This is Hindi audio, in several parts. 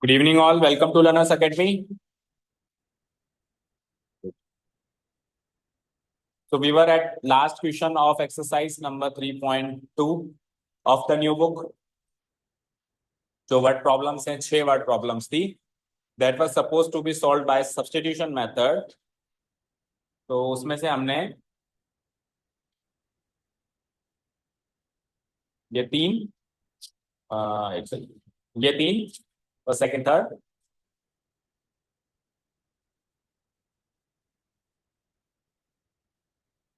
Good evening, all. Welcome to Learners Academy. So we were at last question of exercise number 3.2 of the new book. जो वर्ड प्रॉब्लम्स हैं 6 वर्ड प्रॉब्लम्स थी that was supposed to be solved by substitution method. तो उसमें से हमने ये तीन ये तीन और second third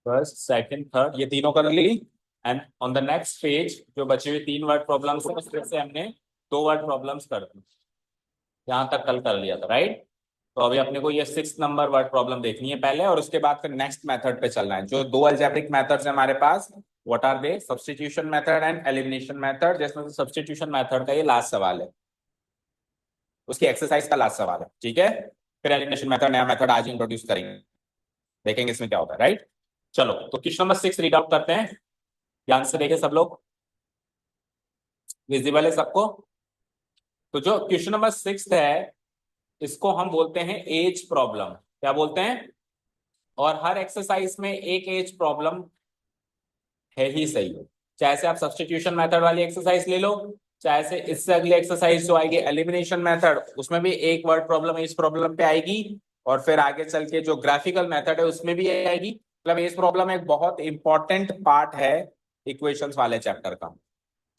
first second third ये तीनों कर ली and on the next page जो बचे हुए 3 वर्ड प्रॉब्लम्स हैं उसमें से हमने 2 वर्ड प्रॉब्लम्स कर दी। यहाँ तक कल कर लिया था, राइट। तो अभी अपने को ये 6 नंबर वर्ड प्रॉब्लम देखनी है पहले और उसके बाद फिर नेक्स्ट मेथड पे चलना है। जो 2 अलजेब्रिक मेथड्स हैं हमारे पास, what are they? Substitution method and elimination method. जिसमें से सब्स्टिट्यूशन मेथड का ये लास्ट सवाल है, उसकी एक्सरसाइज का लास्ट सवाल है, ठीक है। फिर एलिमिनेशन मेथड नया मेथड आज इंट्रोड्यूस करेंगे, देखेंगे इसमें क्या होता है, राइट। चलो तो क्वेश्चन नंबर 6 रीड आउट करते हैं, ध्यान से देखें सब लोग, विजिबल है सबको। तो जो क्वेश्चन नंबर 6 है इसको हम बोलते हैं एज प्रॉब्लम। क्या बोलते हैं? और हर एक्सरसाइज में एक एज प्रॉब्लम है ही सही हो, चाहे से आप सब्स्टिट्यूशन मेथड वाली एक्सरसाइज ले लो, चाहे से इससे अगली एक्सरसाइज जो आएगी एलिमिनेशन मेथड, उसमें भी एक वर्ड प्रॉब्लम एज प्रॉब्लम पे आएगी। और फिर आगे चल के जो ग्राफिकल मेथड है उसमें भी आएगी। मतलब एज प्रॉब्लम एक बहुत इंपॉर्टेंट पार्ट है इक्वेशंस वाले चैप्टर का,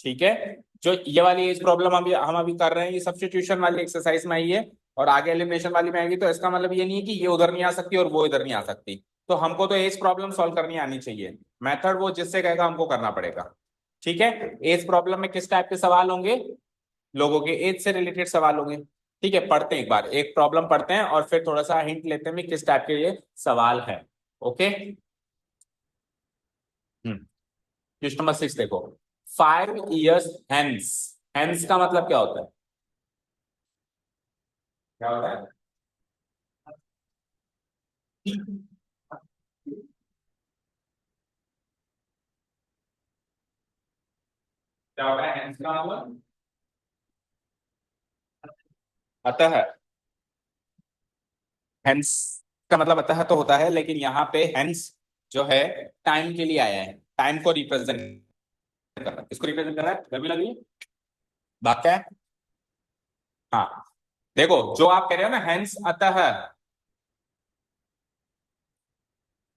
ठीक है। जो ये वाली एज प्रॉब्लम हम अभी कर रहे हैं ये सब्स्टिट्यूशन वाली एक्सरसाइज में आई है और आगे एलिमिनेशन वाली में आएगी। तो इसका मतलब ये नहीं है कि ये उधर नहीं आ सकती और वो इधर नहीं आ सकती। तो हमको तो एज प्रॉब्लम सॉल्व करनी आनी चाहिए, मेथड वो जिससे कहेगा हमको करना पड़ेगा, ठीक है। एज प्रॉब्लम में किस टाइप के सवाल होंगे? लोगों के एज से रिलेटेड सवाल होंगे, ठीक है। पढ़ते हैं एक बार, एक प्रॉब्लम पढ़ते हैं और फिर थोड़ा सा हिंट लेते हैं किस टाइप के ये सवाल है, ओके। क्वेश्चन नंबर 6 देखो, 5 years hence। hence का मतलब क्या होता है? क्या होता है? क्या होता है hence का मतलब? अतः। hence का मतलब अतः तो होता है, लेकिन यहाँ पे hence जो है टाइम के लिए आया है, टाइम को रिप्रेजेंट कर रहा है। इसको रिप्रेजेंट कर रहा है, गर्मी लगी वाक्य है। हाँ देखो, जो आप कह रहे हो ना hence अतः,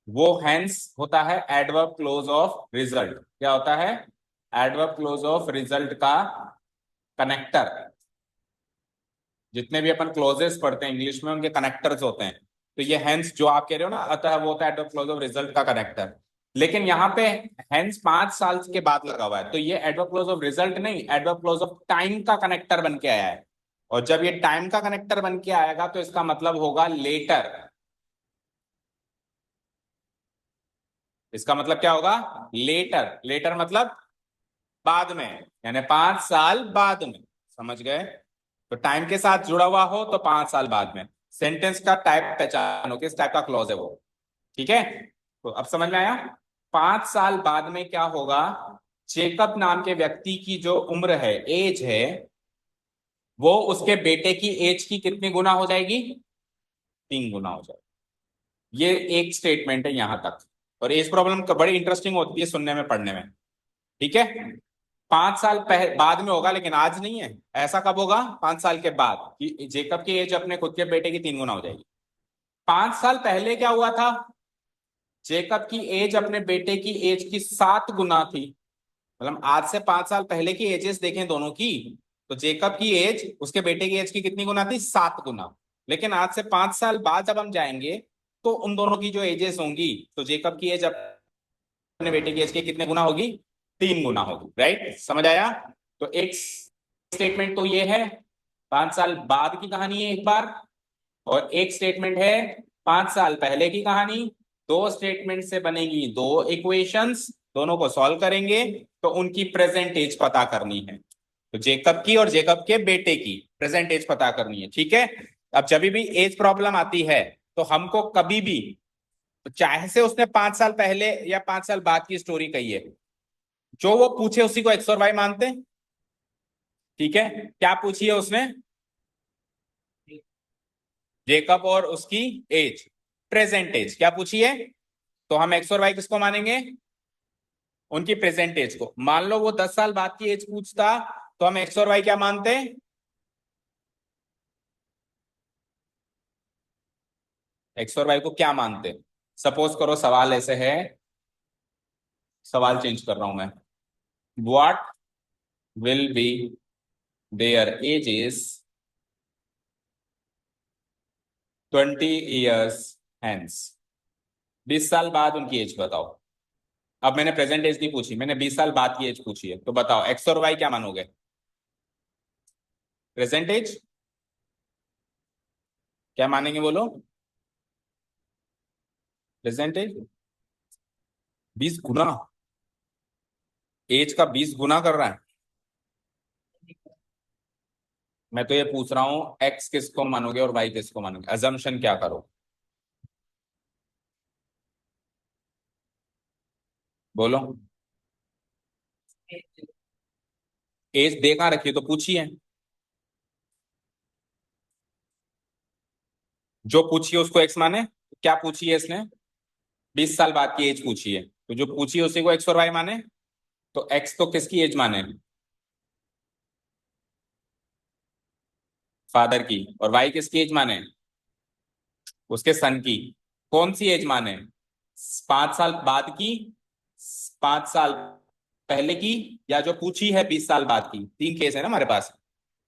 वो hence होता है एडवर्ब क्लोज ऑफ रिजल्ट। क्या होता है? एडवर्ब क्लोज ऑफ रिजल्ट का कनेक्टर। जितने भी अपन क्लोजेस पढ़ते हैं इंग्लिश में उनके कनेक्टर्स होते हैं। तो ये हेंस जो आप कह रहे हो ना अतः, वो होता है एडवर्ब क्लोज ऑफ रिजल्ट का कनेक्टर। लेकिन यहाँ पे हेंस 5 साल के बाद लगा हुआ है, तो ये एडवर्ब क्लोज ऑफ रिजल्ट नहीं, एडवर्ब क्लोज ऑफ टाइम का कनेक्टर बन के आया है। और जब ये टाइम का कनेक्टर बन के आएगा तो इसका मतलब होगा लेटर। इसका मतलब क्या होगा? लेटर। लेटर मतलब बाद में, यानी 5 साल बाद में, समझ गए। तो टाइम के साथ जुड़ा हुआ हो तो 5 साल बाद में। सेंटेंस का टाइप पहचानो, किस टाइप का क्लॉज है वो, ठीक है। तो अब समझ में आया? 5 साल बाद में क्या होगा? जेकब नाम के व्यक्ति की जो उम्र है, एज है, वो उसके बेटे की एज की कितनी गुना हो जाएगी? 3 गुना हो जाएगी। ये एक स्टेटमेंट है यहां तक। और एज प्रॉब्लम बड़ी इंटरेस्टिंग होती है सुनने में, पढ़ने में, ठीक है। 5 साल बाद में होगा, लेकिन आज नहीं है। ऐसा कब होगा? 5 साल के बाद कि जेकब की एज अपने खुद के बेटे की 3 गुना हो जाएगी। 5 साल पहले क्या हुआ था? जेकब की एज अपने बेटे की एज की 7 गुना थी। मतलब आज से 5 साल पहले की एजेस देखें दोनों की, तो जेकब की एज उसके बेटे की एज की कितनी गुना थी? 7 गुना। लेकिन आज से 5 साल बाद जब हम जाएंगे तो उन दोनों की जो एजेस होंगी, तो जेकब की एज अपने बेटे की एज की कितने गुना होगी? 3 गुना होगी, राइट। समझ आया? तो एक स्टेटमेंट तो ये है, 5 साल बाद की कहानी है एक बार, और एक स्टेटमेंट है 5 साल पहले की कहानी। दो स्टेटमेंट से बनेगी दो इक्वेशंस, दोनों को सॉल्व करेंगे तो उनकी प्रेजेंट एज पता करनी है। तो जेकब की और जेकब के बेटे की प्रेजेंट एज पता करनी है, ठीक है। अब जब भी एज प्रॉब्लम आती है तो हमको कभी भी, चाहे से उसने 5 साल पहले या 5 साल बाद की स्टोरी कही है, जो वो पूछे उसी को एक्स और वाई मानते हैं, ठीक है। क्या पूछी है उसने? जेकब और उसकी एज, प्रेजेंट एज क्या पूछी है, तो हम एक्स और वाई किसको मानेंगे, उनकी प्रेजेंट एज को। मान लो वो 10 साल बाद की एज पूछता, तो हम एक्स और वाई क्या मानते, एक्स और वाई को क्या मानते। सपोज करो सवाल ऐसे है, सवाल चेंज कर रहा हूं मैं, what will be there edges 20 years hence, 20 साल बाद उनकी एज बताओ। अब मैंने प्रेजेंट एज नहीं पूछी, मैंने 20 साल बाद की एज पूछी है, तो बताओ एक्स और वाई क्या मानोगे, प्रेजेंट एज क्या मानेंगे बोलो, प्रेजेंट एज 20 गुना, एज का 20 गुना कर रहा है। मैं तो ये पूछ रहा हूं एक्स किसको मानोगे और वाई किसको मानोगे, अजम्पशन क्या करो, बोलो। एज देखा रखी तो पूछिए, जो पूछिए उसको एक्स माने, क्या पूछी है इसने, 20 साल बाद की एज पूछी है, तो जो पूछी है उसी को एक्स और वाई माने, तो एक्स तो किसकी एज माने, फादर की, और वाई किसकी एज माने, उसके सन की। कौन सी एज माने, 5 साल बाद की, 5 साल पहले की, या जो पूछी है 20 साल बाद की, तीन केस है ना हमारे पास।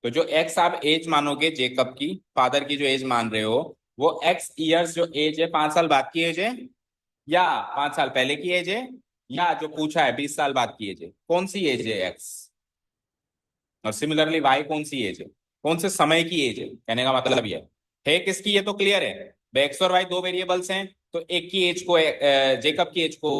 तो जो एक्स आप एज मानोगे जेकब की, फादर की जो एज मान रहे हो, वो एक्स ईयर्स जो एज है 5 साल बाद की एज है, या 5 साल पहले की एज है, या जो पूछा है 20 साल बाद की एज है, कौन सी एज है एक्स। और सिमिलरली वाई कौन सी एज है, कौन से समय की एज है, कहने का मतलब ये है किसकी, ये तो क्लियर है, एक्स और वाई दो वेरिएबल्स हैं, तो एक की एज को जेकब की एज को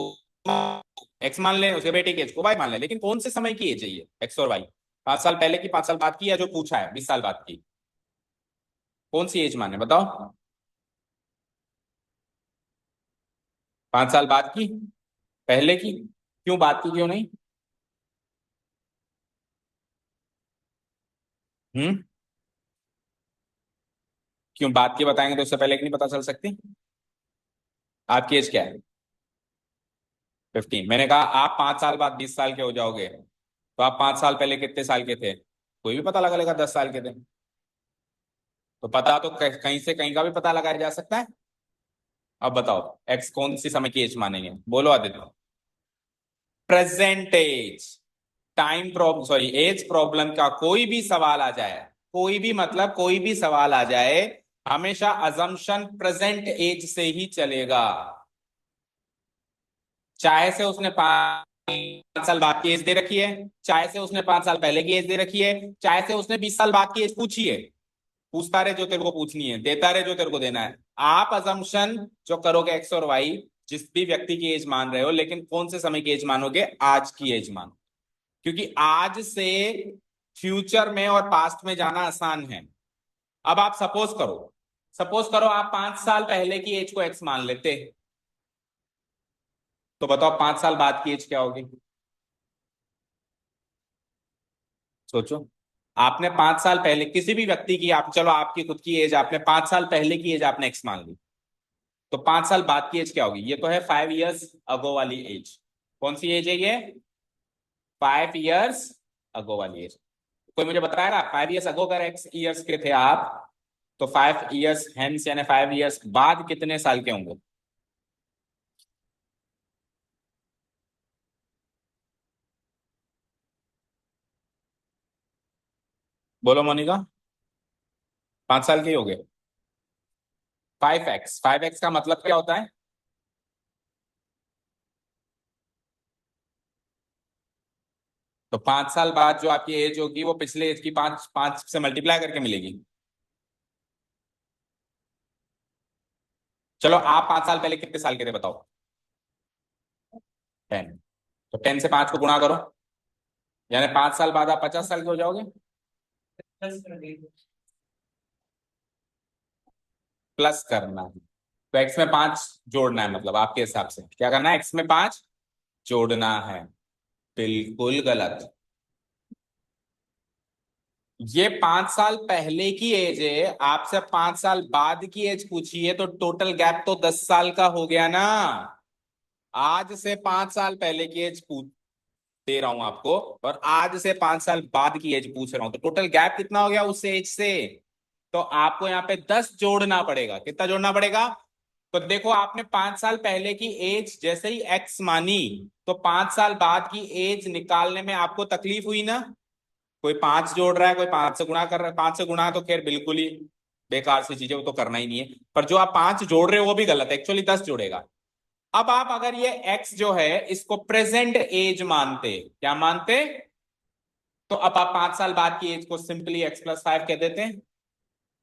एक्स मान ले, उसके बेटे की एज को वाई मान ले, लेकिन कौन से समय की एज है ये एक्स और वाई, 5 साल पहले की, 5 साल बाद की, या जो पूछा है 20 साल बाद की, कौन सी एज माने बताओ, 5 साल बाद की, पहले की, क्यों बाद की क्यों नहीं, हम्म, क्यों बाद की बताएंगे तो उससे पहले की नहीं पता चल सकती, आपकी एज क्या है, 15, मैंने कहा आप 5 साल बाद 20 साल के हो जाओगे, तो आप 5 साल पहले कितने साल के थे, कोई भी पता लगा लेगा 10 साल के थे, तो पता तो कहीं से कहीं का भी पता लगाया जा सकता है। अब बताओ एक्स कौन सी समय की एज मानेंगे, बोलो Aditya, present age, time problem sorry age problem का कोई भी सवाल आ जाए, कोई भी मतलब कोई भी सवाल आ जाए, हमेशा अजम्पशन प्रेजेंट एज से ही चलेगा, चाहे से उसने 5 साल बाद की एज दे रखी है, चाहे से उसने 5 साल पहले की एज दे रखी है, चाहे से उसने 20 साल बाद की एज पूछी है, पूछता रहे जो तेरे को पूछनी है, देता रहे जो तेरे को देना है। आप अजम्पशन जो करोगे एक्स और वाई, जिस भी व्यक्ति की एज मान रहे हो, लेकिन कौन से समय की एज मानोगे, आज की एज मानो, क्योंकि आज से फ्यूचर में और पास्ट में जाना आसान है। अब आप सपोज करो आप 5 साल पहले की एज को एक्स मान लेते, तो बताओ 5 साल बाद की एज क्या होगी, सोचो। आपने 5 साल पहले किसी भी व्यक्ति की, आप चलो आपकी खुद की एज, आपने 5 साल पहले की एज आपने एक्स मान ली, तो 5 साल बाद की एज क्या होगी, ये तो है 5 years अगो वाली एज, कौन सी एज है ये, 5 years अगो वाली एज। कोई मुझे बताया ना 5 years अगो अगर एक्स ईयर्स के थे आप, तो 5 years हेंस यानी 5 years बाद कितने साल के होंगे, बोलो मोनिका, 5 साल के ही हो गए। 5x का मतलब क्या होता है, तो 5 साल बाद जो आपकी एज होगी वो पिछले एज की पांच पांच से मल्टीप्लाई करके मिलेगी। चलो आप 5 साल पहले कितने साल के थे बताओ, 10, तो 10 से 5 को गुणा करो, यानी 5 साल बाद आप 50 साल के हो जाओगे। प्लस करना है, तो एक्स में 5 जोड़ना है, मतलब आपके हिसाब से क्या करना है, एक्स में 5 जोड़ना है, बिल्कुल गलत। ये 5 साल पहले की एज है, आपसे 5 साल बाद की एज पूछी है, तो टोटल गैप तो 10 साल का हो गया ना। आज से 5 साल पहले की एज पूछ दे रहा हूं आपको, और आज से 5 साल बाद की एज पूछ रहा हूं, तो टोटल गैप कितना हो गया उस एज से। तो आपको यहाँ पे 10 जोड़ना पड़ेगा। कितना जोड़ना पड़ेगा? तो देखो, आपने 5 साल पहले की एज जैसे ही एक्स मानी, तो 5 साल बाद की एज निकालने में आपको तकलीफ हुई ना। कोई 5 जोड़ रहा है, कोई 5 से गुणा कर रहा है। 5 से गुणा तो खैर बिल्कुल ही बेकार सी चीज है, वो तो करना ही नहीं है। पर जो आप 5 जोड़ रहे हो वो भी गलत है, एक्चुअली 10 जोड़ेगा। अब आप अगर ये x जो है इसको प्रेजेंट एज मानते, क्या मानते? तो अब आप 5 साल बाद की एज को सिंपली x+5 कह देते हैं,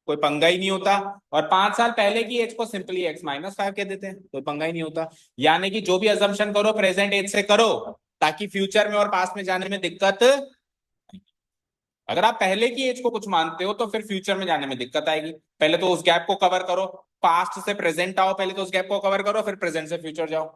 कोई पंगा ही नहीं होता। और 5 साल पहले की एज को सिंपली x-5 कह देते हैं, कोई पंगा ही नहीं होता। यानी कि जो भी अजम्पशन करो प्रेजेंट एज से करो, ताकि फ्यूचर में और पास्ट में जाने में दिक्कत। अगर आप पहले की एज को कुछ मानते हो तो फिर फ्यूचर में जाने में दिक्कत आएगी। पहले तो उस गैप को कवर करो, पास्ट से प्रेजेंट आओ, पहले तो उस गैप को कवर करो, फिर प्रेजेंट से फ्यूचर जाओ।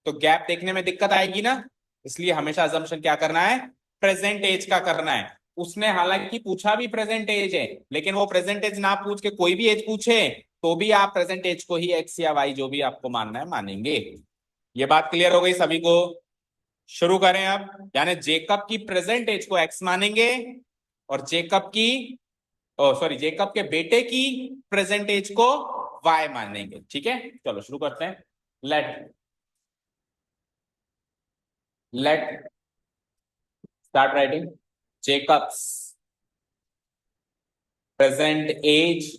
तो गैप देखने में दिक्कत आएगी ना। इसलिए हमेशा अजम्पशन क्या करना है? प्रेजेंट एज का करना है। उसने हालांकि पूछा भी प्रेजेंट एज है, लेकिन वो प्रेजेंट एज ना पूछ के कोई भी एज पूछे, तो भी आप प्रेजेंट एज को ही एक्स या वाई जो भी आपको मानना है मानेंगे। ये बात क्लियर हो गई सभी को? शुरू करें अब। यानी जेकब की प्रेजेंट एज को एक्स मानेंगे, और जेकब की, ओ सॉरी, जेकब के बेटे की प्रेजेंट एज को वाई मानेंगे। ठीक है, चलो शुरू करते हैं। Let let start writing. Jacob's present age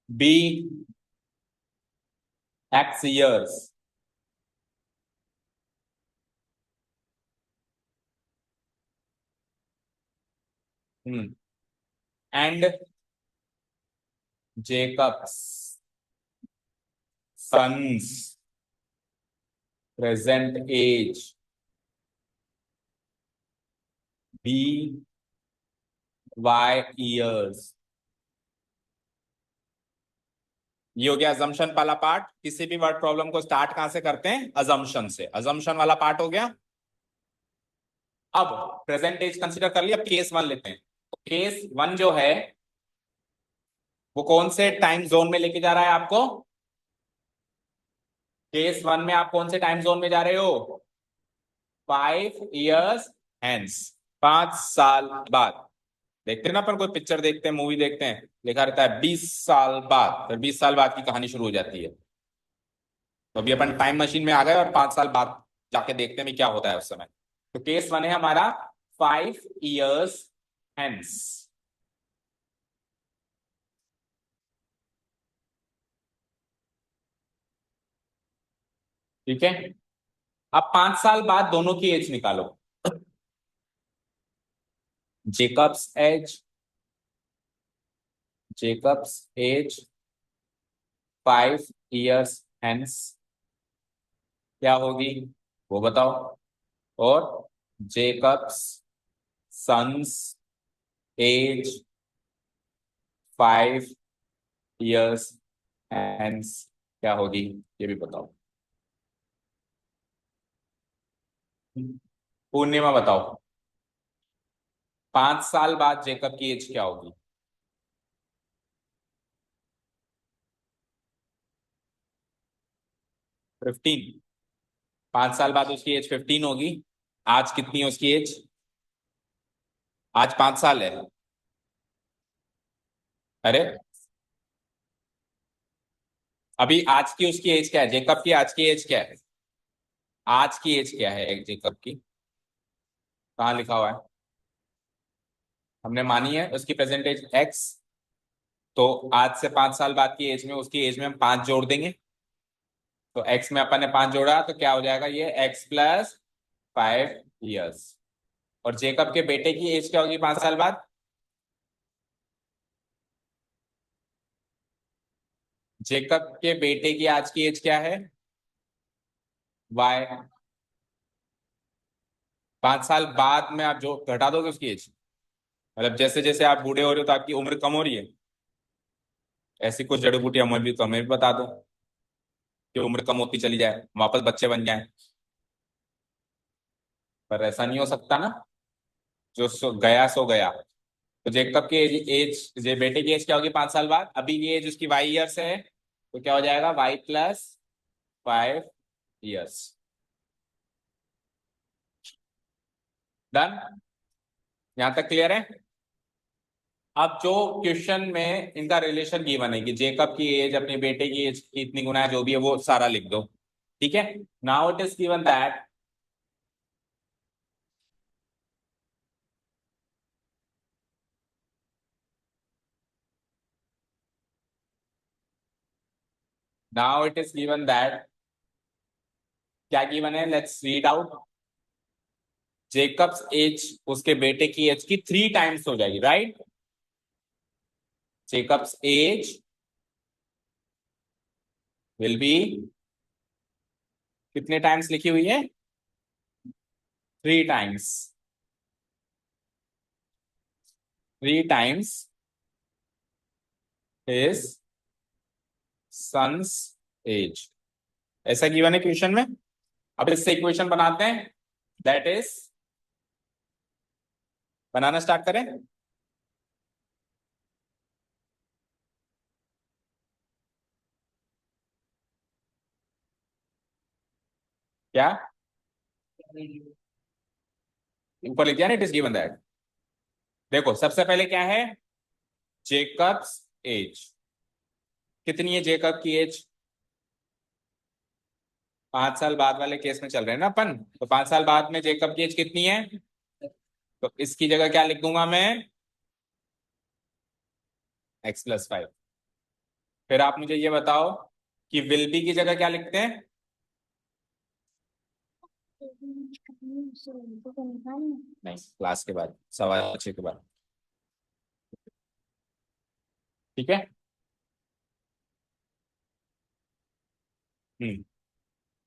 be x years. And Jacob's son's present age be y years. ये हो गया अजम्पशन वाला पार्ट। किसी भी वर्ड प्रॉब्लम को स्टार्ट कहां से करते हैं? अजम्पशन से। अजम्पशन वाला पार्ट हो गया। अब प्रेजेंट एज कंसीडर कर लिया, अब केस वन लेते हैं। तो केस वन जो है वो कौन से टाइम जोन में लेके जा रहा है आपको? केस वन में आप कौन से टाइम जोन में जा रहे हो? 5 years हेंस, 5 साल बाद। देखते हैं ना अपन, कोई पिक्चर देखते हैं, मूवी देखते हैं, लिखा रहता है 20 साल बाद, फिर 20 साल बाद की कहानी शुरू हो जाती है। तो अभी अपन टाइम मशीन में आ गए और 5 साल बाद जाके देखते हैं भी क्या होता है उस समय। तो केस वन है हमारा 5 years हेंस। ठीक है, अब 5 साल बाद दोनों की एज निकालो। Jacob's age, Jacob's age 5 years hence क्या होगी वो बताओ। और Jacob's son's age 5 years hence क्या होगी, ये भी बताओ। पूर्णिमा बताओ, 5 साल बाद जेकब की एज क्या होगी? 15। 5 साल बाद उसकी एज 15 होगी। आज कितनी है उसकी एज? आज 5 साल है। अरे, अभी आज की उसकी एज क्या है? जेकब की आज की एज क्या है? आज की एज क्या है एक जेकब की? कहाँ लिखा हुआ है? हमने मानी है उसकी प्रेजेंट एज एक्स। तो आज से 5 साल बाद की एज में, उसकी एज में हम 5 जोड़ देंगे। तो एक्स में अपन ने 5 जोड़ा तो क्या हो जाएगा? ये x+5 years। और जेकब के बेटे की एज क्या होगी 5 साल बाद? जेकब के बेटे की आज की एज क्या है? वाई। 5 साल बाद में आप जो घटा दोगे उसकी एज, मतलब जैसे जैसे आप बूढ़े हो रहे हो तो आपकी उम्र कम हो रही है। ऐसी कुछ जड़ी बूटी अमल भी तो हमें भी बता दो कि उम्र कम होती चली जाए, वापस बच्चे बन जाए। पर ऐसा नहीं हो सकता ना। जो गया सो गया। तो जेकब की एज जे बेटे की एज क्या होगी 5 साल बाद? अभी की एज उसकी वाई ईयर्स है, तो क्या हो जाएगा y+5 years। डन, यहां तक क्लियर है? अब जो क्वेश्चन में इनका रिलेशन गिवन है कि जेकब की एज अपने बेटे की एज की इतनी गुना है, जो भी है वो सारा लिख दो। ठीक है, now it is given that now it is given that क्या गिवन है, let's read out. Jacob's age उसके बेटे की एज की 3 टाइम्स हो जाएगी, right? Jacob's age will be कितने टाइम्स लिखी हुई है? 3 times. 3 times his son's age, ऐसा गिवन है क्वेश्चन में। अब इससे इक्वेशन बनाते हैं, दैट इज, बनाना स्टार्ट करें। क्या ऊपर लिख दिया ना, इट इज गिवन दैट। देखो सबसे पहले क्या है, जेकब्स एज कितनी है? जेकब की एज 5 साल बाद वाले केस में चल रहे हैं ना अपन, तो 5 साल बाद में जेकब की एज कितनी है? तो इसकी जगह क्या लिख दूंगा मैं? x+5। फिर आप मुझे ये बताओ कि विल बी की जगह क्या लिखते हैं? नहीं, क्लास के बाद, 6:15 के बाद। ठीक है।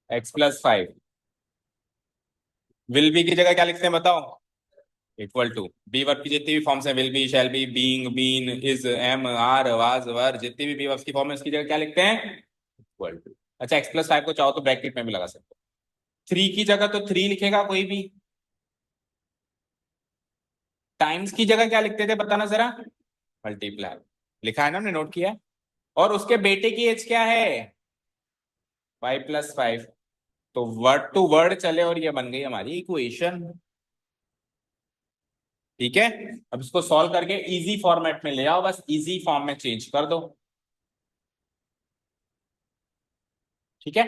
x+5। विल बी की जगह क्या लिखते हैं बताओ? इक्वल टू बी वर्ब की जितनी भी फॉर्म्स है, will be, shall be, being, been, is, am, are, was, were, जितनी भी वर्ब्स की फॉर्म है उसकी जगह क्या लिखते हैं? Equal to. अच्छा, x+5 को चाहो तो ब्रैकेट में भी लगा सकते हो। 3 की जगह तो 3 लिखेगा कोई भी। टाइम्स की जगह क्या लिखते थे बताना जरा? मल्टीप्लाई। लिखा है ना, हमने नोट किया है। और उसके बेटे की एज क्या है? y+5। तो वर्ड टू वर्ड चले और ये बन गई हमारी इक्वेशन। ठीक है, अब इसको सॉल्व करके इजी फॉर्मेट में ले आओ, बस इजी फॉर्म में चेंज कर दो। ठीक है,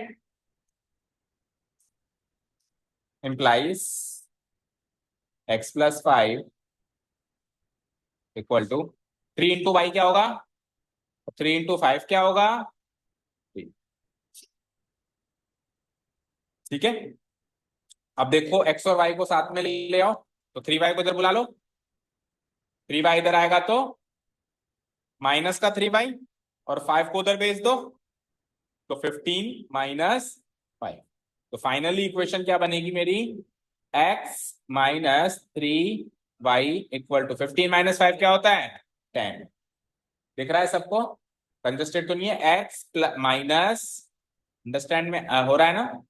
implies x+5 equal to 3 × y क्या होगा? 3 × 5 क्या होगा? 3। ठीक है, अब देखो x और y को साथ में ले आओ, तो 3y को इधर बुला लो। 3y इधर आएगा तो माइनस का 3y, और 5 को उधर भेज दो, तो 15 - 5। तो फाइनली इक्वेशन क्या बनेगी मेरी? x - 3y इक्वल टू 15 - 5 क्या होता है? 10। दिख रहा है सबको? कंजस्टेड तो नहीं है? x माइनस, अंडरस्टैंड में हो रहा है ना?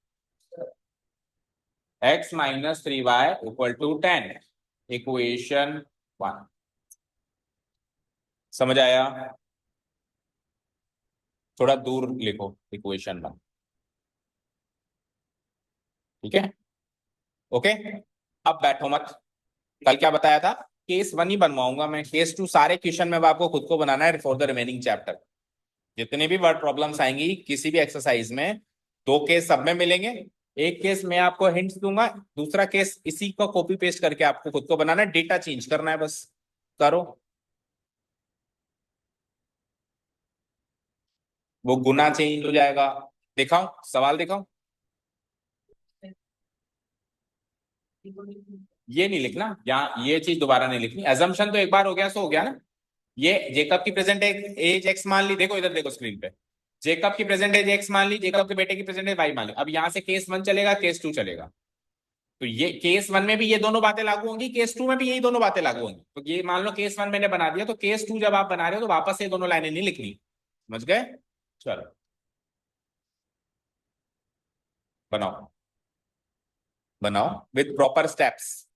x - 3y equal to 10, equation 1। समझ आया? थोड़ा दूर लिखो इक्वेशन 1। ठीक है, ओके। अब बैठो मत, कल क्या बताया था? केस 1 ही बनवाऊंगा मैं, केस 2 सारे क्वेश्चन में आपको खुद को बनाना है फॉर द रिमेनिंग चैप्टर। जितने भी वर्ड प्रॉब्लम्स आएंगी किसी भी एक्सरसाइज में, 2 केस सब में मिलेंगे। एक केस मैं आपको हिंट्स दूंगा, दूसरा केस इसी को कॉपी पेस्ट करके आपको खुद को बनाना है, डेटा चेंज करना है बस। करो, वो गुना चेंज हो जाएगा। दिखाओ सवाल, दिखाओ। ये नहीं लिखना, यहाँ ये चीज दोबारा नहीं लिखनी। एजम्पशन तो एक बार हो गया सो हो गया ना। ये जेकब की प्रेजेंट एज एक्स मान ली, देखो इधर देखो स्क्रीन पे। जेकब की प्रेजेंट एज एक्स मान ली, जेकब के बेटे की प्रेजेंट एज वाई मान ली। अब यहाँ से केस 1 चलेगा, केस 2 चलेगा। तो ये केस 1 में भी ये दोनों बातें लागू होंगी, केस 2 में भी यही दोनों बातें लागू होंगी। तो ये मान लो केस 1 मैंने बना दिया, तो केस 2 जब आप बना रहे हो तो वापस से दोनों लाइनें नहीं लिखनी। समझ गए? चलो बनाओ, बनाओ विद प्रॉपर स्टेप्स।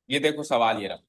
ये देखो सवाल ये रहा।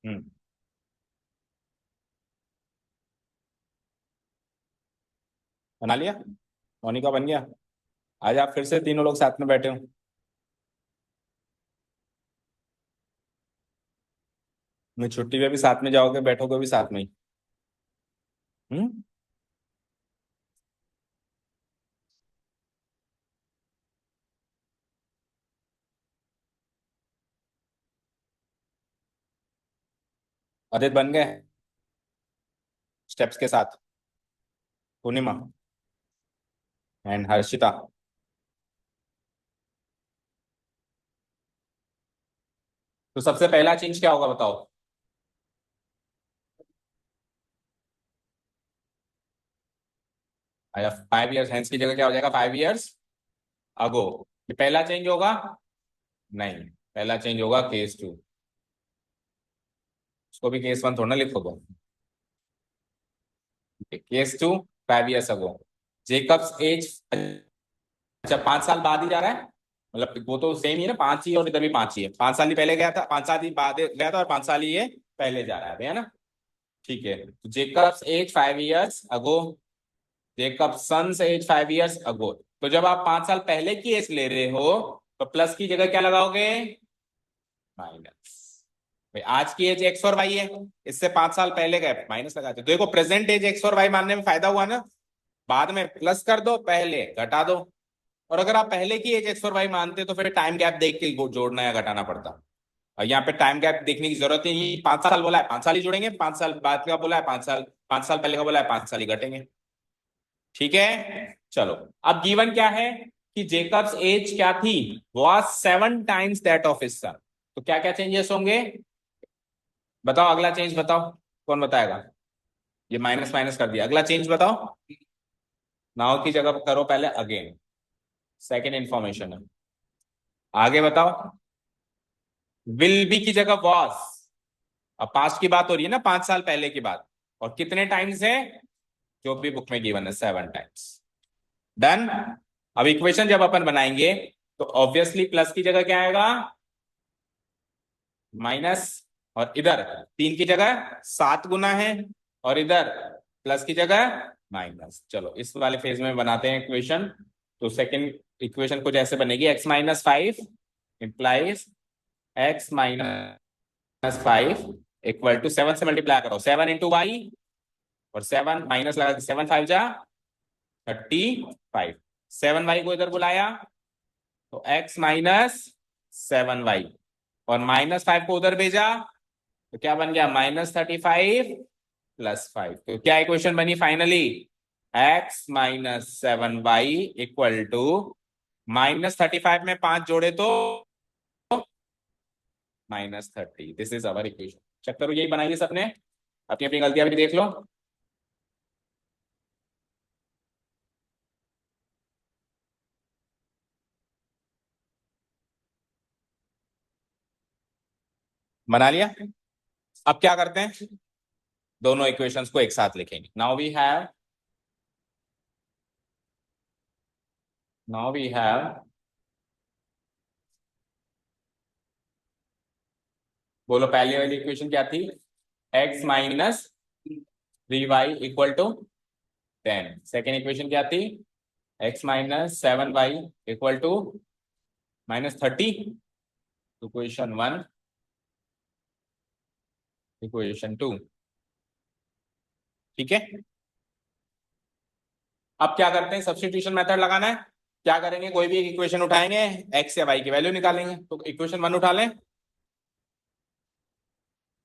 हम्म। बना लिया। मोनिका बन गया। आज आप फिर से तीनों लोग साथ में बैठे हो। मैं छुट्टी में भी साथ में जाओगे, बैठोगे भी साथ में ही। हम्म। अदित बन गए स्टेप्स के साथ। पूर्णिमा एंड हर्षिता। तो सबसे पहला चेंज क्या होगा बताओ। आया 5 years हेंस की जगह क्या हो जाएगा 5 years अगो। ये पहला चेंज होगा। नहीं, पहला चेंज होगा केस 2। उसको भी केस 1 थोड़ा ना लिखोगे। Case 2 5 years ago. Jacob's age. अच्छा 5 साल बाद ही जा रहा है। मतलब वो तो सेम ही है ना, 5 ही और इधर भी 5 ही है। 5 साल ही पहले गया था, 5 साल ही बाद गया था और 5 साल ही ये पहले जा रहा है ना। ठीक है, तो जेकब्स एज 5 years अगो। जेकब सन्स एज 5 years अगो। तो जब आप 5 साल पहले की एज ले रहे हो तो प्लस की जगह क्या लगाओगे। माइनस। भाई आज की एज एक्स और वाई है। इससे 5 साल पहले का माइनस लगाते हो। देखो प्रेजेंट एज एक्स और वाई मानने में फायदा हुआ ना। बाद में प्लस कर दो, पहले घटा दो। और अगर आप पहले की एज एक्स और वाई मानते तो फिर टाइम गैप देख के जोड़ना या घटाना पड़ता। और यहाँ पे टाइम गैप देखने की जरूरत ही नहीं। 5 साल बोला है 5 साल ही जोड़ेंगे, 5 साल बाद का बोला है 5 साल, 5 साल पहले का बोला है 5 साल ही घटेंगे। ठीक है। चलो। अब गिवन क्या है कि जेकब्स एज क्या थी। Was 7 times that of his son. तो क्या क्या चेंजेस होंगे बताओ। अगला चेंज बताओ। कौन बताएगा। ये माइनस माइनस कर दिया, अगला चेंज बताओ। नाउ की जगह करो पहले अगेन। सेकेंड इंफॉर्मेशन है। आगे बताओ। विल बी की जगह वॉज। अब पास्ट की बात हो रही है ना, 5 साल पहले की बात। और कितने टाइम्स है जो भी बुक में गिवन है 7 times। डन। अब इक्वेशन जब अपन बनाएंगे तो ऑब्वियसली प्लस की जगह क्या आएगा, माइनस, और इधर 3 की जगह 7 गुना है, और इधर प्लस की जगह माइनस। चलो इस वाले फेज में बनाते हैं इक्वेशन। तो सेकंड इक्वेशन कुछ ऐसे बनेगी, x-5 implies x-5 equal to 7 से मल्टीप्लाई करो, 7 इंटू वाई, और 7 माइनस लगा, 7 5 जा 35, 7y को इधर बुलाया तो x-7y, और -5 को उधर भेजा तो क्या बन गया, -35 + 5। तो क्या इक्वेशन बनी फाइनली, x-7y इक्वल टू -35 में 5 जोड़े तो -30। This is our equation. Check करो, यही बनाई है सबने, अपनी अपनी गलतियां भी देख लो। बना लिया। अब क्या करते हैं, दोनों इक्वेशंस को एक साथ लिखेंगे। नाउ वी हैव बोलो पहले वाली इक्वेशन क्या थी, x-3y equal to 10। Second equation क्या थी, x-7y equal to -30। Equation 1, equation 2। ठीक है, अब क्या करते हैं, सब्स्टिट्यूशन मेथड लगाना है। क्या करेंगे, कोई भी एक इक्वेशन उठाएंगे, x या y की वैल्यू निकालेंगे। तो इक्वेशन 1 उठा लें।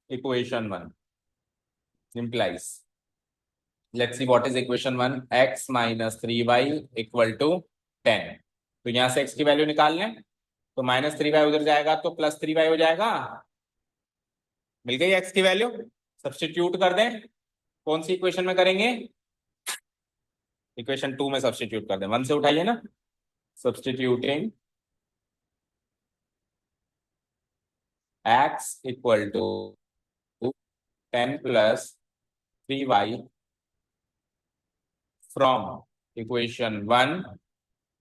Equation 1 implies, let's see what is equation 1, x-3y equal to 10। तो यहां से x की वैल्यू निकाल लें, तो -3y उधर जाएगा तो +3y हो जाएगा। मिल गई x की वैल्यू, सब्स्टिट्यूट कर दें। कौन सी इक्वेशन में करेंगे, इक्वेशन 2 में सब्स्टिट्यूट कर दें। 1 से उठाइए ना, substituting x equal to 10 + 3y from equation 1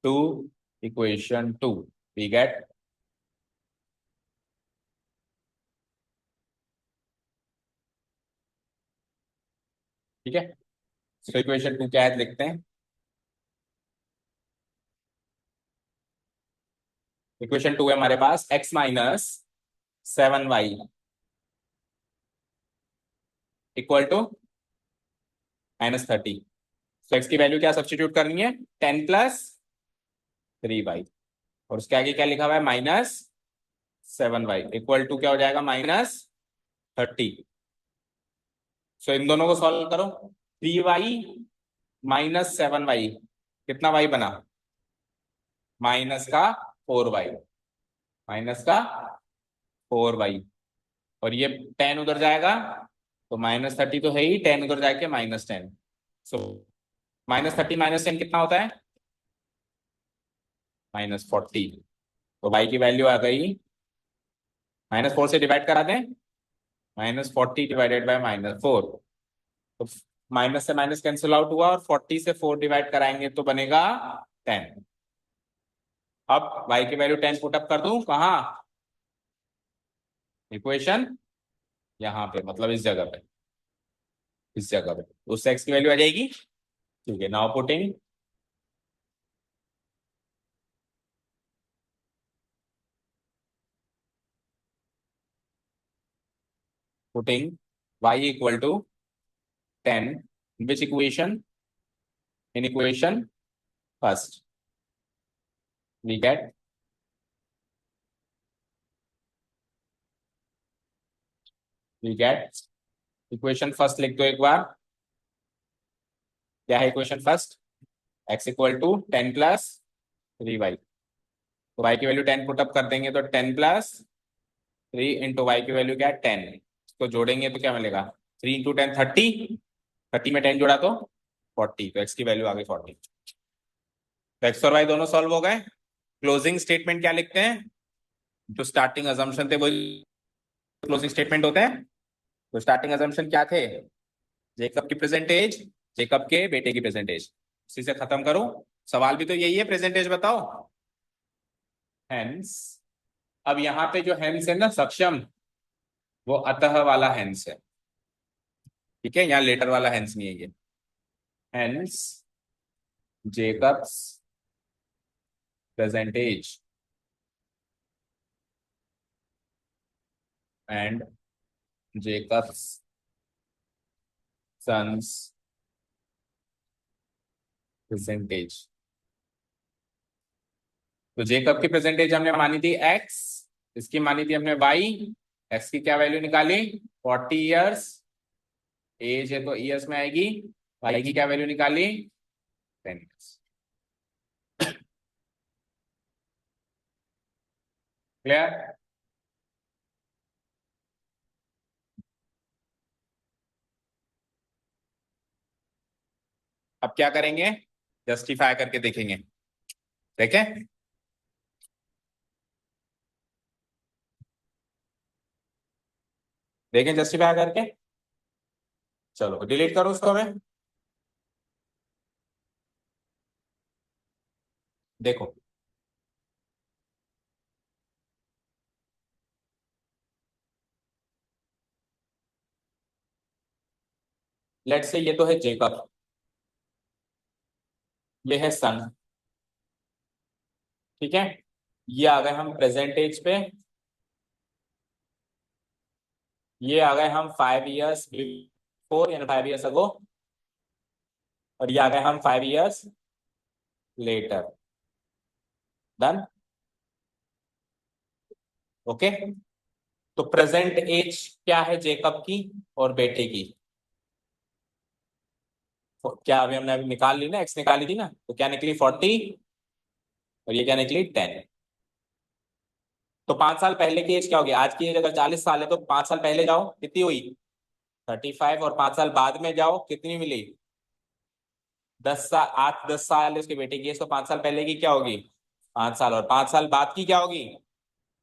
to equation 2, we get ठीक है। तो इक्वेशन 2 क्या है लिखते हैं। इक्वेशन 2 है हमारे पास, x-7y इक्वल टू -30। तो x की वैल्यू क्या सब्स्टिट्यूट करनी है, 10 + 3y, और उसके आगे क्या लिखा हुआ है, -7y इक्वल टू क्या हो जाएगा, -30। सो इन दोनों को सॉल्व करो, 3y -7y, कितना y बना, माइनस का 4y, और ये 10 उधर जाएगा तो -30 तो है ही, 10 उधर जाके -10। सो -30 -10 कितना होता है, -40। तो y की वैल्यू आ गई, -4 से डिवाइड करा दें, -40 डिवाइडेड बाय -4। तो माइनस से माइनस कैंसिल आउट हुआ, और 40 से 4 डिवाइड कराएंगे तो बनेगा 10। अब y की वैल्यू 10 पुट अप कर दूं कहा, इक्वेशन यहाँ पे, मतलब इस जगह पे, उससे x की वैल्यू आ जाएगी। ठीक है, now putting y equal to 10, which equation, in equation first we get equation first लिख दो एक बार। क्या है equation first, x equal to 10 + 3y। तो y की वैल्यू 10 पुटअप कर देंगे तो 10 + 3 इंटू वाई की वैल्यू क्या है, 10। इसको जोड़ेंगे तो क्या मिलेगा, 3 इंटू 10 30, 30 में 10 जोड़ा तो 40, तो x की वैल्यू आ गई 40। तो x और y दोनों सॉल्व हो गए। क्लोजिंग स्टेटमेंट क्या लिखते हैं, जो स्टार्टिंग अजम्पशन थे वही क्लोजिंग स्टेटमेंट होते हैं। तो स्टार्टिंग अजम्पशन क्या थे, जेकब की प्रेजेंट एज, जेकब के बेटे की प्रेजेंट एज, उसी से खत्म करो। सवाल भी तो यही है, प्रेजेंट एज बताओ। हेंस, अब यहाँ पे जो हेंस है ना सक्षम, वो अतः वाला हेंस है। ठीक है, यहाँ लेटर वाला हेंस नहीं है ये। Hence Jacob's present age and Jacob's son's present age. तो जेकब की प्रेजेंटेज हमने मानी थी एक्स, इसकी मानी थी हमने वाई। एक्स की क्या वैल्यू निकाली? 40 ईयर्स, एज है तो ईयर्स में आएगी। वाई की क्या वैल्यू निकाली? 10 ईयर्स। क्लियर? अब क्या करेंगे? जस्टिफाई करके देखेंगे। देखें, देखें जस्टिफाई करके। चलो डिलीट करो उसको। मैं देखो, लेट से ये तो है जेकब, ये है सन। ठीक है, ये आ गए हम प्रेजेंट एज पे, ये आ गए हम 5 ईयर्स बिफोर यानी 5 ईयर्स अगो, और ये आ गए हम 5 ईयर्स लेटर। डन? ओके। तो प्रेजेंट एज क्या है जेकब की और बेटे की? तो क्या अभी हमने अभी निकाल ली ना, एक्स निकाली थी ना, तो क्या निकली? 40, और ये क्या निकली? 10। तो 5 साल पहले की एज क्या होगी? आज की एज अगर 40 साल है तो 5 साल पहले जाओ, कितनी हुई? 35। और 5 साल बाद में जाओ, कितनी मिली? 10 साल। 8 10 साल है उसके बेटे की एज, तो 5 साल पहले की क्या होगी? 5 साल। और 5 साल बाद की क्या होगी?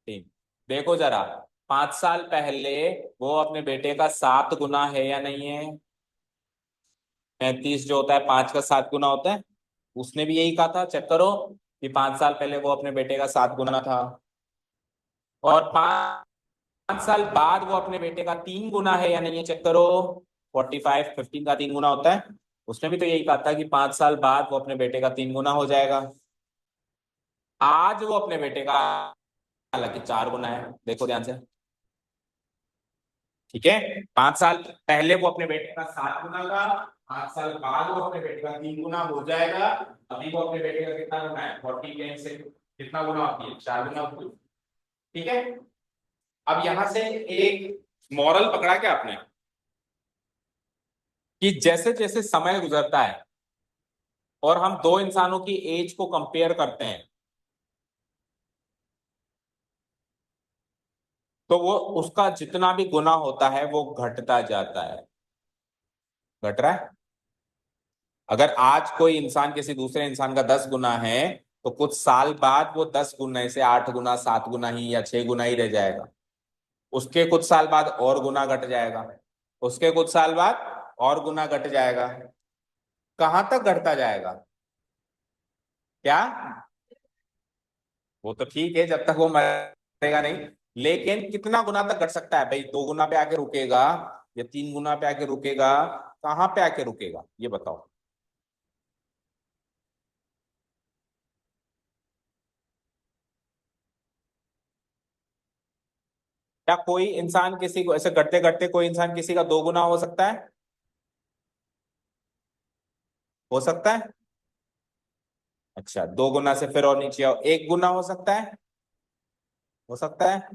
3। देखो जरा, 5 साल पहले वो अपने बेटे का 7 गुना है या नहीं है? 35 जो होता है 5 का 7 गुना होता है। उसने भी यही कहा था, चेक करो, कि 5 साल पहले वो अपने बेटे का 7 गुना था। और 5 साल बाद वो अपने बेटे का 3 गुना है या नहीं है, चेक करो। 45, 15 का 3 गुना होता है। उसने भी तो यही कहा था कि 5 साल बाद वो अपने बेटे का 3 गुना हो जाएगा। आज वो अपने बेटे का हालांकि 4 गुना है, देखो ध्यान से। ठीक है, 5 साल पहले वो अपने बेटे का 7 गुना था, 5 साल बाद वो अपने बेटे का 3 गुना हो जाएगा। अभी वो अपने बेटे का कितना गुना है? 40 से कितना गुना होती है? 4 गुना होती है। ठीक है, अब यहां से एक मॉरल पकड़ा क्या आपने, कि जैसे जैसे समय गुजरता है और हम दो इंसानों की एज को कंपेयर करते हैं, तो वो उसका जितना भी गुना होता है वो घटता जाता है। घट रहा है। अगर आज कोई इंसान किसी दूसरे इंसान का 10 गुना है, तो कुछ साल बाद वो 10 गुना से 8 गुना, 7 गुना ही या 6 गुना ही रह जाएगा। उसके कुछ साल बाद और गुना घट जाएगा, उसके कुछ साल बाद और गुना घट जाएगा। कहां तक घटता जाएगा? क्या? वो तो ठीक है, जब तक वो मरेगा नहीं। लेकिन कितना गुना तक घट सकता है भाई? 2 गुना पे आके रुकेगा या 3 गुना पे आके रुकेगा? कहाँ पे आके रुकेगा ये बताओ। क्या कोई इंसान किसी को ऐसे करते करते कोई इंसान किसी का 2 गुना हो सकता है? हो सकता है? अच्छा, 2 गुना से फिर और नीचे आओ, 1 गुना हो सकता है? हो सकता है।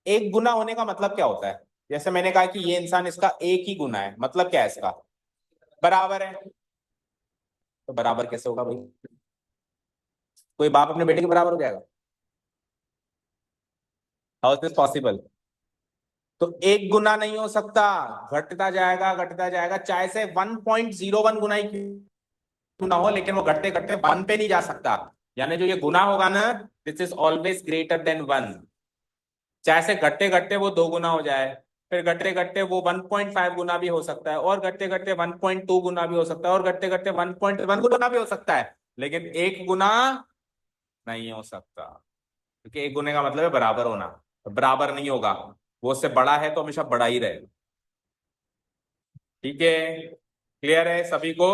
1 गुना होने का मतलब क्या होता है? जैसे मैंने कहा कि ये इंसान, इसका 1 ही गुना है, मतलब क्या है इसका? बराबर है। तो बराबर कैसे होगा भाई? कोई बाप अपने बेटे के बराबर हो जाएगा? How is this possible? तो 1 गुना नहीं हो सकता, घटता जाएगा, चाहे से 1.01 गुना ही क्यों ना हो, लेकिन वो घटते घटते 1 पे नहीं जा सकता। यानी जो ये गुना होगा ना, this is always greater than 1। चाहे से घटते घटते वो 2 गुना हो जाए, फिर घटते घटते वो 1.5 गुना भी हो सकता है, और घटते घटते 1.2 गुना भी हो सकता है, और घटते घटते 1.1 गुना भी हो सकता है, लेकिन 1 गुना नहीं हो सकता। क्योंकि एक गुने का मतलब है बराबर होना, तो बराबर नहीं होगा, वो उससे बड़ा है तो हमेशा बड़ा ही रहेगा। ठीक है, क्लियर है सभी को?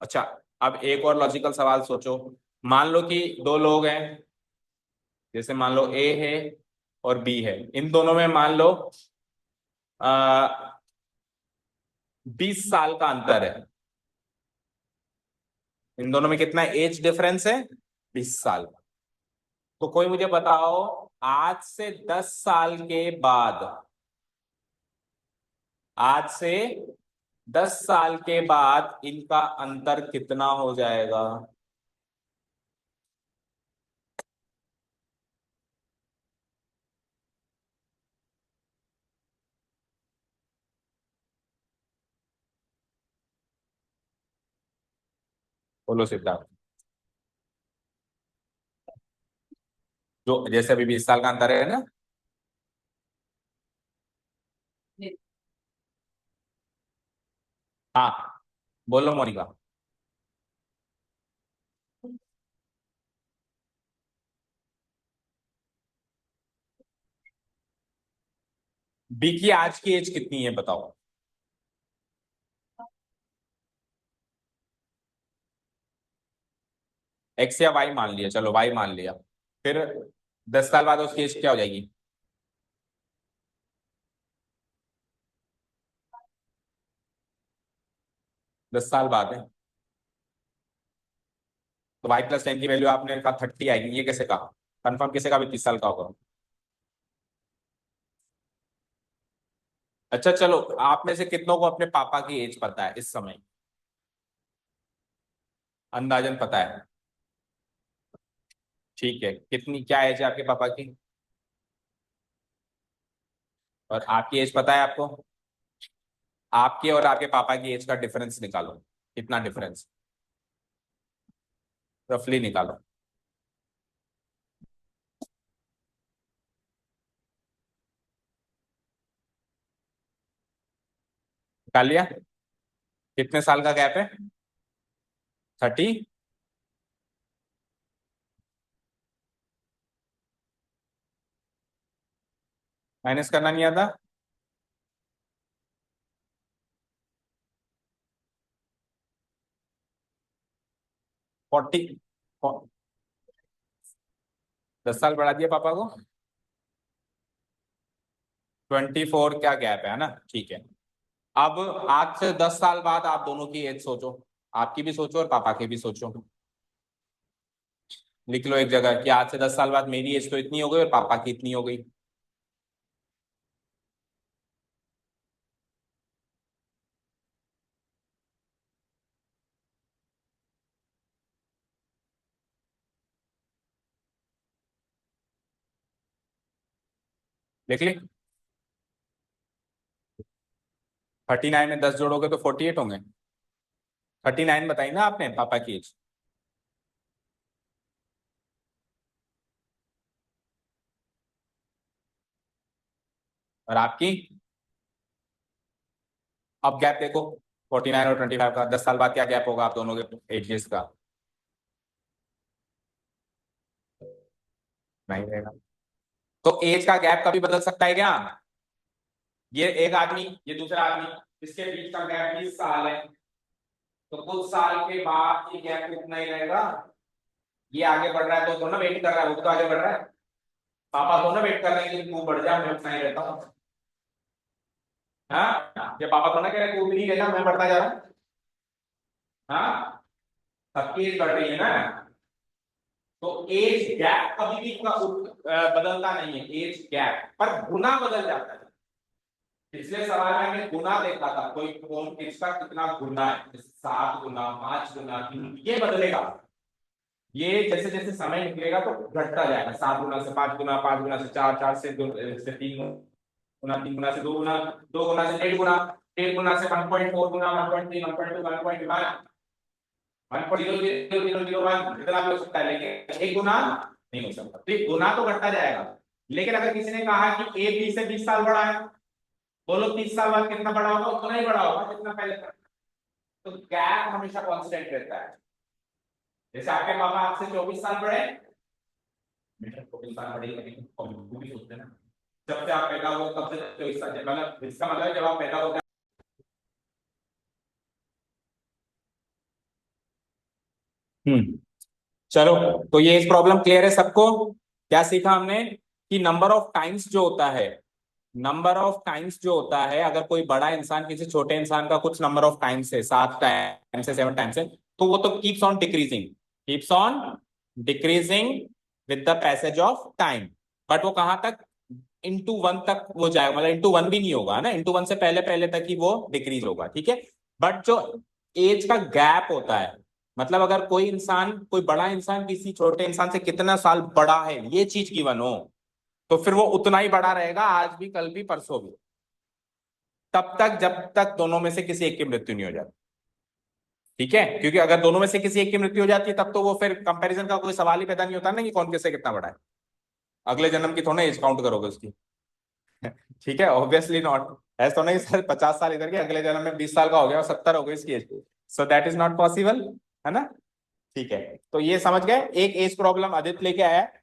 अच्छा, अब एक और लॉजिकल सवाल सोचो। मान लो कि दो लोग हैं, जैसे मान लो ए है और बी है, इन दोनों में मान लो 20 साल का अंतर है। इन दोनों में कितना एज डिफरेंस है? 20 साल। तो कोई मुझे बताओ, आज से 10 साल के बाद, आज से 10 साल के बाद इनका अंतर कितना हो जाएगा? बोलो सिद्धार्थ। जो जैसे अभी 20 साल का अंतर है ना। हाँ, बोलो मोनिका। बी की आज की एज कितनी है बताओ? एक्स या वाई मान लिया, चलो वाई मान लिया। फिर 10 साल बाद उसकी एज क्या हो जाएगी? 10 साल बाद है, तो वाई प्लस 10 की वैल्यू आपने कहा 30 आएगी, ये कैसे कहा? कंफर्म कैसे कहा 30 साल का होगा? अच्छा चलो, आप में से कितनों को अपने पापा की एज पता है इस समय? अंदाजन पता है? ठीक है, कितनी क्या एज है आपके पापा की? और आपकी एज पता है आपको? आपके और आपके पापा की एज का डिफरेंस निकालो, कितना डिफरेंस? रफली निकालो। निकाल लिया? कितने साल का गैप है? 30। माइनस करना नहीं आता? 40। 10 साल बढ़ा दिया पापा को। 24 क्या गैप है ना? ठीक है। अब आज से 10 साल बाद आप दोनों की एज सोचो, आपकी भी सोचो और पापा की भी सोचो। लिख लो एक जगह कि आज से 10 साल बाद मेरी एज तो इतनी हो गई और पापा की इतनी हो गई। लिख ली? 39 में 10 जोड़ोगे तो 48 होंगे। 39 बताई ना आपने पापा की एज। और आपकी? अब गैप देखो, 49 और 25 का 10 साल बाद क्या गैप होगा आप दोनों के एजेस का? नहीं रहेगा। तो एज का गैप कभी बदल सकता है क्या? ये एक आदमी, ये दूसरा आदमी, इसके बीच का गैप 20 साल है, तो कुछ साल के बाद ये गैप कितना ही रहेगा? ये आगे बढ़ रहा है तो थोड़ा ना वेट कर रहा है, वो तो आगे बढ़ रहा है। पापा थोड़ा ना वेट कर रहे हैं कि तू बढ़ जा, मैं उतना ही रहता हूँ। हाँ, ये पापा थोड़ा ना कह रहे तू भी नहीं रहना, मैं बढ़ता जा रहा हूँ। हाँ, सबकी एज बढ़ रही है ना। तो एज गैप कभी भी बदलता नहीं है, एज गैप पर गुना बदल जाता है। पिछले सवाल में हमने गुना देखा था, कोई कौन किसका कितना गुना है, 7 गुना, 5 गुना, ये बदलेगा। ये जैसे जैसे समय निकलेगा तो घटता जाएगा, 7 गुना से 5 गुना, 5 गुना से 4, 4 से 2 से 3 गुना, 3 गुना से 2 गुना, 2 गुना से 1.5 गुना, 1.5 गुना से 1.4 गुना, 1.3, 1.2, 1.1, 1.000001, इतना भी हो सकता है, लेकिन 1 गुना नहीं हो सकता। तो गुना तो घटता जाएगा। लेकिन अगर किसी ने कहा कि ए बी से 20 साल बड़ा है, बोलो 30 साल बाद कितना बड़ा होगा? उतना ही बड़ा होगा जितना पहले था। तो गैप हमेशा कांस्टेंट रहता है। जैसे आपके पापा आपसे 24 साल बड़े हैं, इंसान बड़े भी सोचते हैं ना, जब से आप पैदा हो तब से तो मतलब इसका मतलब है जब आप पैदा हो। चलो, तो ये इस प्रॉब्लम क्लियर है सबको? क्या सीखा हमने कि नंबर ऑफ टाइम्स जो होता है, नंबर ऑफ टाइम्स जो होता है, अगर कोई बड़ा इंसान किसी छोटे इंसान का कुछ नंबर ऑफ टाइम्स है, 7 टाइम्स है, 7 टाइम्स है, तो वो तो keeps on decreasing, keeps on decreasing with the passage of time. But वो कहां तक? इंटू वन तक वो जाएगा, मतलब इंटू वन भी नहीं होगा ना, इंटू वन से पहले पहले तक ही वो डिक्रीज होगा, ठीक है। बट जो एज का गैप होता है, मतलब अगर कोई इंसान, कोई बड़ा इंसान किसी छोटे इंसान से कितना साल बड़ा है, ये चीज गिवन हो, तो फिर वो उतना ही बड़ा रहेगा, आज भी, कल भी, परसों भी, तब तक जब तक दोनों में से किसी एक की मृत्यु नहीं हो जाती, ठीक है। क्योंकि अगर दोनों में से किसी एक की मृत्यु हो जाती है, तब तो वो फिर कंपैरिजन का कोई सवाल ही पैदा नहीं होता ना, कि कौन किससे कितना बड़ा है। अगले जन्म की थोड़ा एज काउंट करोगे उसकी। ठीक है, ऑब्वियसली नॉट। ऐसा तो नहीं सर, 50 साल इधर के, अगले जन्म में 20 साल का हो गया और 70 हो गई इसकी age, so that is not possible, है ना। ठीक है, तो ये समझ गए। एक एज प्रॉब्लम आदित्य लेके आया है,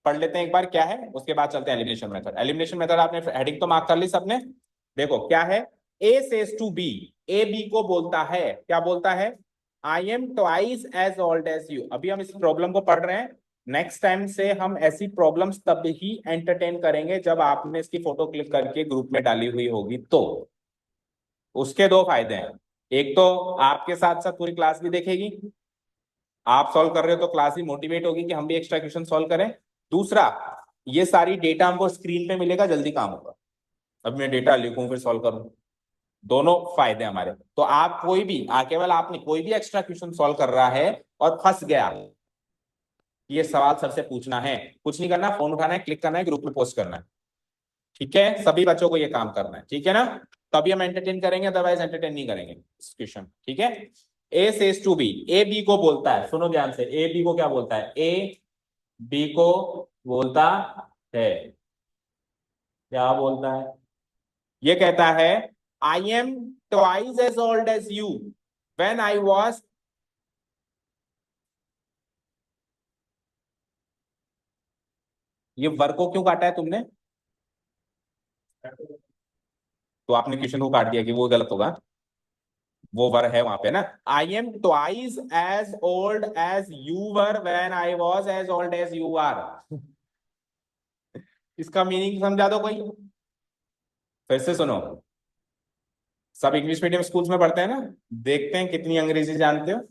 पढ़ लेते हैं एक बार क्या है, उसके बाद चलते हैं एलिमिनेशन मेथड। एलिमिनेशन मेथड आपने हेडिंग तो मार्क कर ली सबने। देखो क्या है, A says to B, A B को बोलता है, क्या बोलता है? I am twice as old as you. अभी हम इस प्रॉब्लम को पढ़ रहे हैं, नेक्स्ट टाइम से हम ऐसी प्रॉब्लम्स तब ही एंटरटेन करेंगे जब आपने इसकी फोटो क्लिक करके ग्रुप में डाली हुई होगी, तो उसके दो फायदे हैं। एक तो आपके साथ साथ पूरी क्लास भी देखेगी, आप सॉल्व कर रहे हो तो क्लास ही मोटिवेट होगी कि हम भी एक्स्ट्रा क्वेश्चन सॉल्व करें। दूसरा, ये सारी डेटा हमको स्क्रीन पे मिलेगा, जल्दी काम होगा। अब मैं डेटा लिखूं फिर सॉल्व करूं, दोनों फायदे हमारे। तो आप कोई भी केवल आपने कोई भी एक्स्ट्रा क्वेश्चन सॉल्व कर रहा है और फंस गया, ये सवाल सर से पूछना है, कुछ नहीं करना, फोन उठाना है, क्लिक करना है, ग्रुप में पोस्ट करना है, ठीक है। सभी बच्चों को ये काम करना है, ठीक है ना। तभी हम एंटरटेन करेंगे, अदरवाइज एंटरटेन नहीं करेंगे क्वेश्चन, ठीक है। A says to B, A B को बोलता है, सुनो ध्यान से, ए बी को क्या बोलता है? ए बी को बोलता है, क्या बोलता है? ये कहता है, I am twice as old as you when I was. ये वर्ग को क्यों काटा है तुमने? तो आपने क्वेश्चन को काट दिया कि वो गलत होगा, वो वर है वहां पे ना। I am twice as old as you were when I was as old as you are. इसका मीनिंग समझा दो कोई, फिर से सुनो। सब इंग्लिश मीडियम स्कूल्स में पढ़ते हैं ना, देखते हैं कितनी अंग्रेजी जानते हो।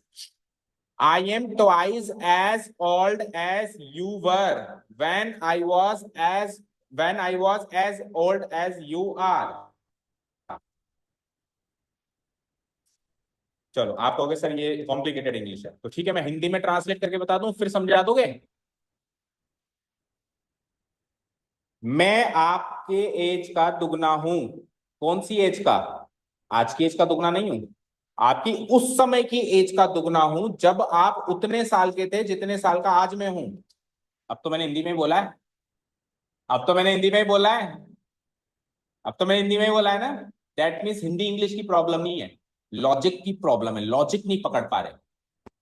I am twice as old as you were when I was as, when I was as old as you are. चलो, आप कहोगे सर ये कॉम्प्लिकेटेड इंग्लिश है, तो ठीक है, मैं हिंदी में ट्रांसलेट करके बता दूं, फिर समझा दोगे? मैं आपके एज का दुगना हूं। कौन सी एज का? आज की एज का दुगना नहीं हूं, आपकी उस समय की एज का दुगना हूं, जब आप उतने साल के थे जितने साल का आज मैं हूं। अब तो मैंने हिंदी में ही बोला है, अब तो मैंने हिंदी में ही बोला है, अब तो मैंने हिंदी में ही बोला है ना। दैट मीन्स हिंदी इंग्लिश की प्रॉब्लम नहीं है, लॉजिक की प्रॉब्लम है, लॉजिक नहीं पकड़ पा रहे।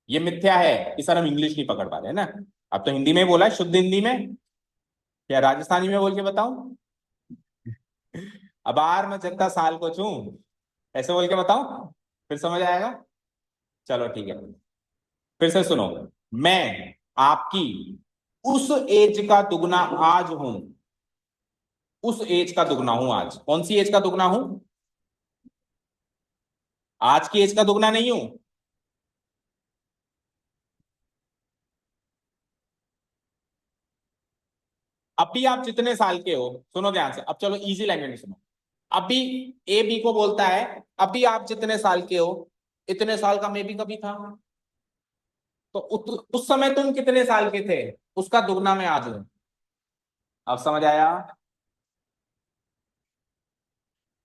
ये मिथ्या है कि सर हम इंग्लिश नहीं पकड़ पा रहे, है ना। अब तो हिंदी में ही बोला है, शुद्ध हिंदी में। क्या राजस्थानी में बोल के बताऊं? अब आर मैं जगता साल को छू, ऐसे बोल के बताऊं, फिर समझ आएगा। चलो ठीक है, फिर से सुनो। मैं आपकी उस एज का दुगना आज हूं, उस एज का दुगना हूं आज। कौन सी एज का दुगना हूं? आज की एज का दुगना नहीं हूं। अभी आप जितने साल के हो, सुनो ध्यान से, अब चलो इजी लैंग्वेज में सुनो। अभी ए बी को बोलता है, अभी आप जितने साल के हो, इतने साल का मैं भी कभी था, तो उस समय तुम कितने साल के थे, उसका दुगना मैं आज हूं। अब समझ आया?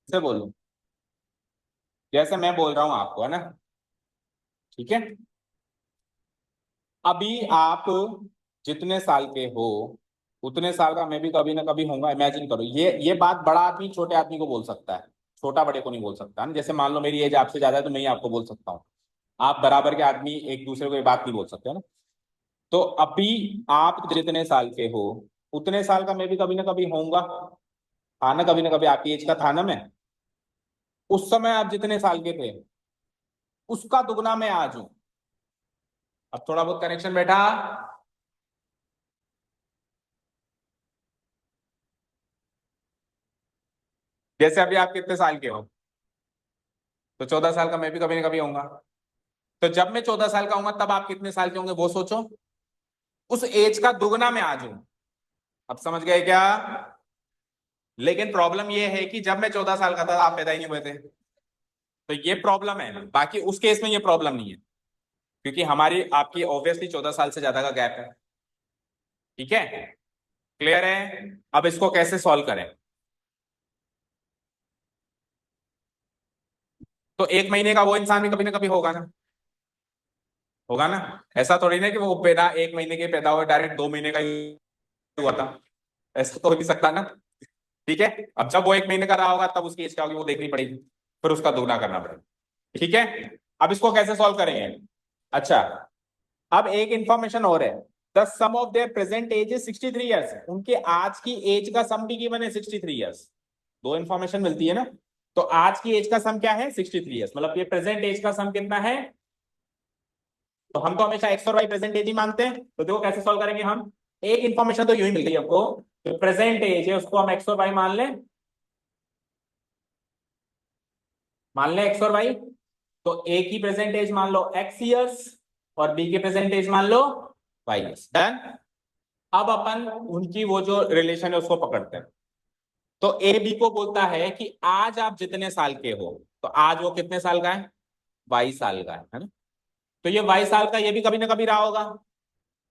से बोलूं, जैसे मैं बोल रहा हूं आपको, है ना, ठीक है। अभी आप जितने साल के हो, उतने साल का मैं भी कभी ना कभी होऊंगा। इमेजिन करो, ये बात बड़ा आदमी छोटे आदमी को बोल सकता है, छोटा बड़े को नहीं बोल सकता ना। जैसे मान लो मेरी एज आपसे ज्यादा है, तो मैं ही आपको बोल सकता हूँ, आप बराबर के आदमी एक दूसरे को ये बात नहीं बोल सकते ना। तो अभी आप जितने साल के हो उतने साल का मैं भी कभी ना कभी होऊंगा। हाँ ना, कभी ना कभी आपकी एज का था ना मैं। उस समय आप जितने साल के थे उसका दुगना मैं आज हूं। अब थोड़ा बहुत कनेक्शन बैठा। जैसे अभी आप कितने साल के हो, तो 14 साल का मैं भी कभी ना कभी होऊंगा। तो जब मैं 14 साल का होऊंगा तब आप कितने साल के होंगे वो सोचो। उस एज का दुगना मैं आज हूं। अब समझ गए क्या? लेकिन प्रॉब्लम ये है कि जब मैं 14 साल का था आप पैदा ही नहीं हुए थे। तो ये प्रॉब्लम है, बाकी उस केस में ये प्रॉब्लम नहीं है, क्योंकि हमारी आपकी ऑब्वियसली 14 साल से ज्यादा का गैप है। ठीक है, क्लियर है? अब इसको कैसे सॉल्व करें? तो 1 महीने का वो इंसान भी कभी ना कभी होगा ना। होगा ना। ऐसा थोड़ी ना कि वो पैदा 1 महीने के पैदा हुआ डायरेक्ट 2 महीने का ही हुआ था। ऐसा तो हो नहीं सकता ना। ठीक है, अब जब वो 1 महीने का रहा होगा तब उसकी एज क्या होगी वो देखनी पड़ेगी, फिर उसका दोगुना करना पड़ेगा। ठीक है, अब इसको कैसे सॉल्व करेंगे? अच्छा, अब एक इंफॉर्मेशन और है। The sum of their present age is 63 years. उनके आज की एज का सम भी गिवन है 63 ईयर्स। दो इंफॉर्मेशन मिलती है ना। तो आज की एज का सम क्या है? 63 ईयर्स। मतलब ये प्रेजेंट एज का सम कितना है? तो हम तो हमेशा एक्स और वाई प्रेजेंट एज ही मानते हैं, तो देखो कैसे सॉल्व करेंगे हम। एक इंफॉर्मेशन तो यूं ही मिल गई हमको, जो प्रेजेंट एज है उसको हम एक्स और वाई मान लें। मान लें एक्स और वाई। तो ए की प्रेजेंट एज मान लो एक्स ईयर्स और बी की प्रेजेंट एज मान लो वाई ईयर्स। डन। अब अपन उनकी वो जो रिलेशन है उसको पकड़ते हैं। तो ए बी को बोलता है कि आज आप जितने साल के हो, तो आज वो कितने साल का है? 22 साल का है ना। तो ये 22 साल का ये भी कभी ना कभी रहा होगा।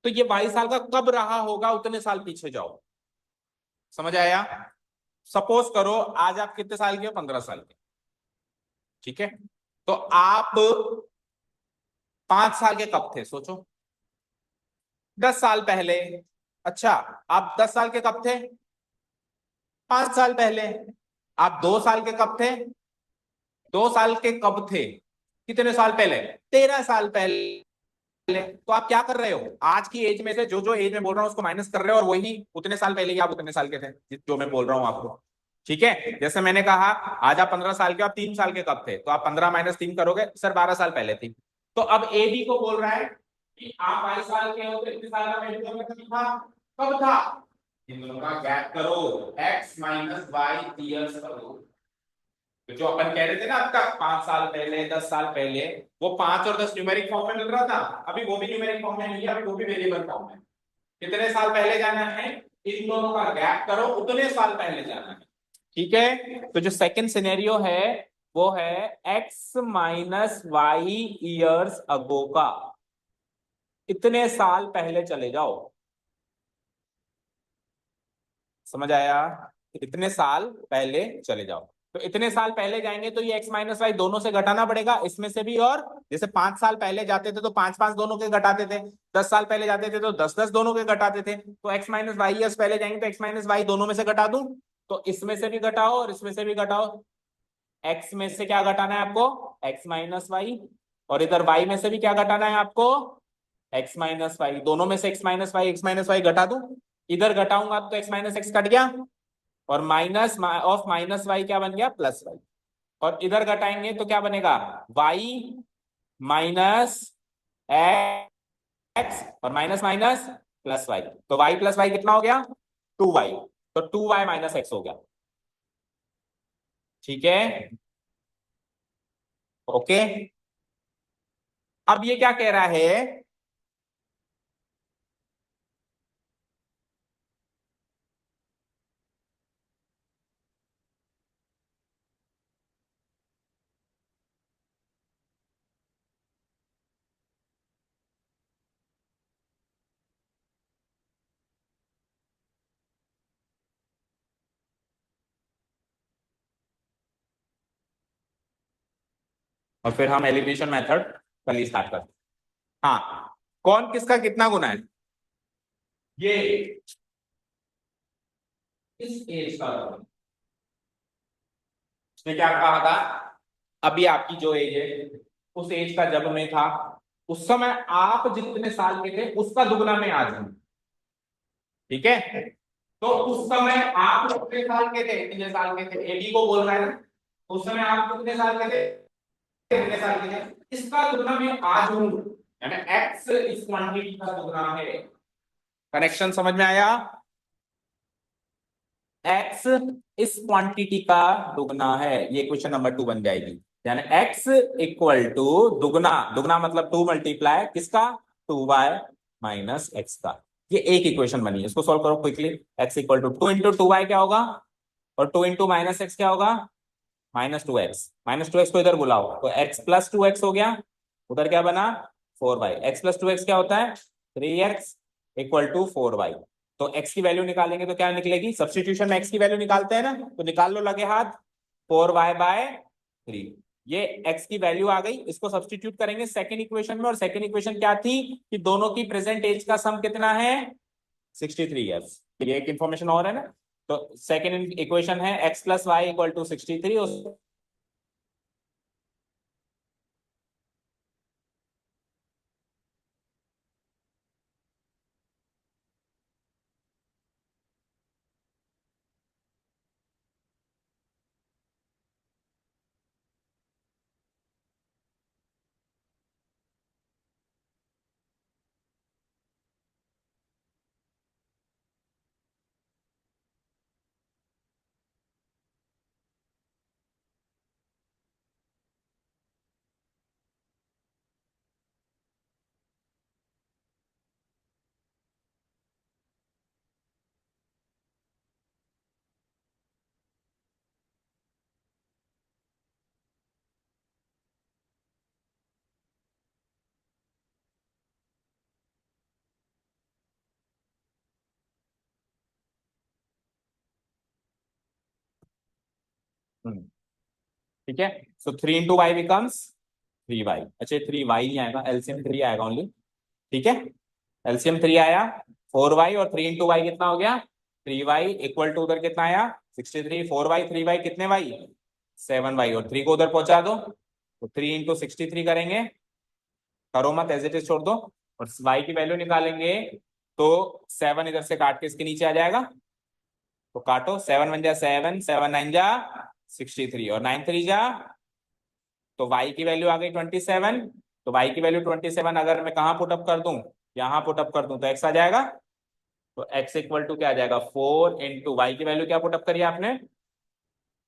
तो ये 22 साल का कब रहा होगा उतने साल पीछे जाओ। समझ आया? सपोज करो आज आप कितने साल के हो? 15 साल के। ठीक है, तो आप 5 साल के कब थे सोचो। 10 साल पहले। अच्छा, आप 10 साल के कब थे? 5 साल पहले। आप 2 साल के कब थे? 2 साल के कब थे? कितने साल पहले? 13 साल पहले। तो आप क्या कर रहे हो? आज की एज में से जो जो एज में बोल रहा हूं उसको माइनस कर रहे हो, और वही उतने साल पहले ही आप उतने साल के थे जो मैं बोल रहा हूं आपको। ठीक है, जैसे मैंने कहा आज आप 15 साल के हो, आप 3 साल के कब थे? तो आप 15 - 3 करोगे, सर 12 साल पहले थी। तो अब ए बी को बोल रहा है कि आप 22 साल के हो तो इतने साल का वैल्यू था। कब था? इन दोनों का गैप करो, x - y ईयर्स करो। तो जो अपन कह रहे थे ना आपका 5 साल पहले 10 साल पहले, वो 5 और 10 न्यूमेरिक फॉर्म में मिल रहा था। अभी वो भी न्यूमेरिक फॉर्म में नहीं है, अभी वो भी वेरिएबल फॉर्म में। कितने साल पहले जाना है? इन दोनों का गैप करो, उतने साल पहले जाना है। ठीक है, तो जो सेकंड सिनेरियो है वो है x - y ईयर्स अगो का। इतने साल पहले चले जाओ। समझ आया? इतने साल पहले चले जाओ। तो इतने साल पहले जाएंगे तो ये x - y दोनों से घटाना पड़ेगा, इसमें से भी। और जैसे 5 साल पहले जाते थे तो 5 - 5 दोनों के घटाते थे, 10 साल पहले जाते थे तो 10 - 10 दोनों के घटाते थे। तो x - y ईयर्स पहले जाएंगे तो x - y दोनों में से घटा दूं। तो इसमें से भी घटाओ और इसमें से भी घटाओ। x में से क्या घटाना है आपको? x - y। और इधर y में से भी क्या घटाना है आपको? x - y। दोनों में से x - y घटा दूं। इधर घटाऊंगा तो x - x कट गया, और माइनस ऑफ माइनस वाई क्या बन गया? Plus y. और इधर घटाएंगे तो क्या बनेगा? वाई माइनस एक्स, और माइनस माइनस प्लस वाई। तो वाई प्लस वाई कितना हो गया? 2y। तो 2y - x हो गया। ठीक है, ओके। अब ये क्या कह रहा है? और फिर हम एलिमिनेशन मेथड कल ही स्टार्ट करते हैं। हाँ, कौन किसका कितना गुना है? ये इस एज का। उसने क्या कहा था? अभी आपकी जो एज है उस एज का जब मैं था उस समय आप जितने साल के थे उसका दुगना मैं आज हूं। ठीक है, तो उस समय आप कितने साल के थे, कितने साल के थे, एबी को बोल रहा है ना, उस समय आप कितने साल के थे, कितने साल के थे, इसका दुगना मैं आज हूं, यानी एक्स इस क्वांटिटी का दुगना है। कनेक्शन समझ में आया? एक्स इस क्वांटिटी का दुगना है, ये क्वेश्चन नंबर 2 बन जाएगी। यानी एक्स इक्वल टू दुगना, दुगना मतलब 2 मल्टीप्लाई किसका, 2y माइनस एक्स का। ये एक इक्वेशन बनी है, इसको सॉल्व करो quickly. X equal to 2 into 2y क्या होगा, और 2 इंटू माइनस एक्स क्या होगा, -2x। -2x को इधर बुलाओ तो x प्लस 2x हो गया, उधर क्या बना 4y। x प्लस 2x क्या होता है 3x इक्वल टू 4y। तो x की वैल्यू निकालेंगे तो क्या निकलेगी, सब्स्टिट्यूशन में x की वैल्यू निकालते हैं ना, तो निकाल लो लगे हाथ, 4y/3। ये x की वैल्यू आ गई, इसको सब्स्टिट्यूट करेंगे सेकेंड इक्वेशन में, और सेकेंड इक्वेशन क्या थी कि दोनों की प्रेजेंट एज का सम कितना है 63 ईयर्स। ये एक इंफॉर्मेशन और है ना। तो सेकेंड इक्वेशन है x plus y equal to 63। ठीक है, सो 3 इंटू वाई बिकम्स 3y। अच्छा 3y नहीं आएगा, एलसीएम 3 आएगा ओनली। ठीक है, एलसीएम 3 आया, 4y और 3 इंटू वाई कितना हो गया 3y इक्वल टू उधर कितना आया 63। 4y 3y कितने y 7y, और 3 को उधर पहुंचा दो तो 3 इंटू 63 करेंगे, करो मत एज इट इज छोड़ दो, और y की वैल्यू निकालेंगे तो 7 इधर से काट के इसके नीचे आ जाएगा, तो काटो 7 1 जा 7, 7 9 जा 63, और 9 3 जा, तो y की वैल्यू आ गई 27। तो y की वैल्यू 27 अगर मैं कहां पुटअप कर दूं, यहां पुटअप कर दूं तो x आ जाएगा। तो x इक्वल टू क्या आ जाएगा 4 इंटू वाई की वैल्यू क्या पुटअप करी आपने,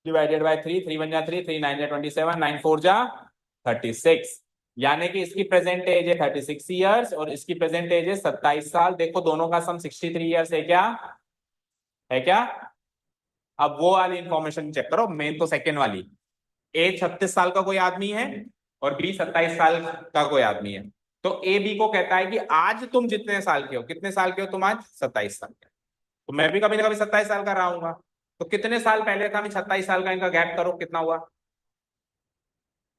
डिवाइडेड बाय 3, 3 1 जा 3, 3 9 जा 27, 9 4 जा 36। यानी कि इसकी प्रेजेंट एज है 36 ईयर्स और इसकी प्रेजेंट एज है 27 साल। देखो दोनों का सम 63 ईयर्स है क्या, है क्या। अब वो वाली इंफॉर्मेशन चेक करो, मेन तो सेकेंड वाली। ए 36 साल का कोई आदमी है और बी 27 साल का कोई आदमी है। तो ए बी को कहता है कि आज तुम जितने साल के हो, कितने साल के हो तुम आज 27 साल के, तो मैं भी कभी ना कभी 27 साल का रहा हूंगा। तो कितने साल पहले था मैं 27 साल का, इनका गैप करो कितना हुआ,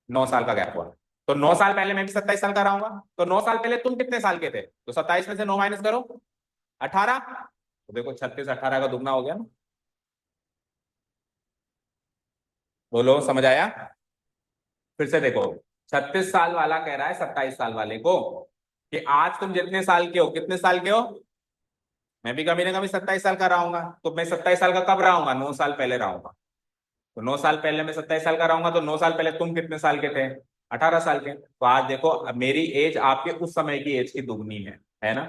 9 साल का गैप हुआ। तो 9 साल पहले मैं भी 27 साल का रहा हूंगा, तो 9 साल पहले तुम कितने साल के थे, तो 27 में से 9 माइनस करो 18। तो देखो 36 18 का दुगना हो गया ना। बोलो समझ आया? फिर से देखो, 36 साल वाला कह रहा है 27 साल वाले को कि आज तुम जितने साल के हो, कितने साल के हो, मैं भी कभी ना कभी 27 साल का रहूंगा, तो मैं 27 साल का कब रहूंगा 9 साल पहले रहूंगा। तो 9 साल पहले मैं 27 साल का रहूंगा, तो 9 साल पहले तुम कितने साल के थे 18 साल के। तो आज देखो अब मेरी एज आपके उस समय की एज की दुगनी है ना।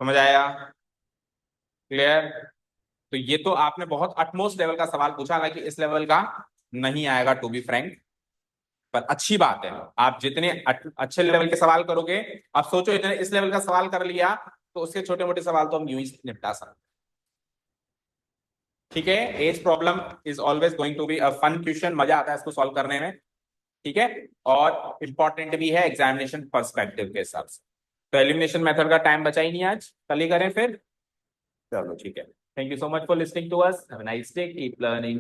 समझ आया? क्लियर? तो ये तो आपने बहुत अटमोस्ट लेवल का सवाल पूछा, हालांकि इस लेवल का नहीं आएगा टू बी फ्रैंक, पर अच्छी बात है। आप जितने अच्छे लेवल के सवाल करोगे, आप सोचो इतने इस लेवल का सवाल कर लिया तो उसके छोटे मोटे सवाल तो हम यूं ही निपटा सकते। ठीक है, age problem is always going to be a fun question, मजा आता है इसको सॉल्व करने में। ठीक है, और इंपॉर्टेंट भी है एग्जामिनेशन पर्सपेक्टिव के हिसाब से। तो एलिमिनेशन मेथड का टाइम बचा ही नहीं, आज कल ही करें फिर। चलो ठीक है, thank you so much for listening to us, have a nice day, keep learning.